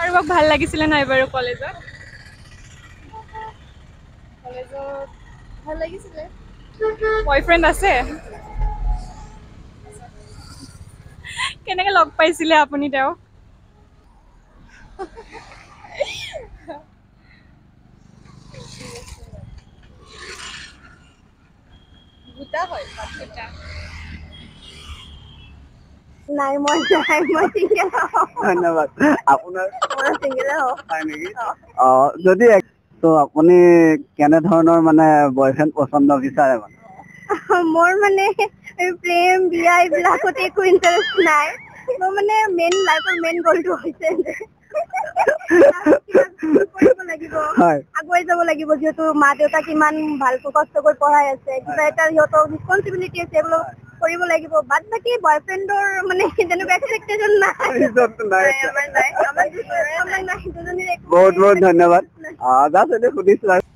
কাৰোবাক ভাল লাগিছিলে নাই বাৰু কলেজত? কলেজত ভাল লাগিছিলে। বয়ফ্ৰেণ্ড আছে? কেনেকে লগ পাইছিলে আপুনি তেওঁক? দুটা হয়। দুটা। নাই মই চিংগেল হওঁ। ধন্যবাদ। আপোনাৰ মই চিংগেল হওঁ। হয় নেকি? যদি তো আপুনি কেনে ধৰণৰ মানে বয়ফ্ৰেণ্ড পছন্দ বিচাৰে মানে? মোৰ মানে প্ৰেম বিয়া এইবিলাকত একো ইণ্টাৰেষ্ট নাই। মোৰ মানে লাইফৰ মেইন গলটো হৈছে কৰিব লাগিব, হয়। আগুৱাই যাব লাগিব। যিহেতু মা দেউতাক ইমান ভালকৈ কষ্ট কৰি পঢ়াই আছে, কিবা এটা সিহঁতৰ ৰেছপনচিবিলিটি আছে, এইবিলাক কৰিব লাগিব। বাদ বাকী বয়ফ্ৰেণ্ডৰ মানে তেনেকুৱা এক্সপেকটেশন নাই। বহুত বহুত ধন্যবাদ। জাষ্ট এইটো সুধিছো আৰু।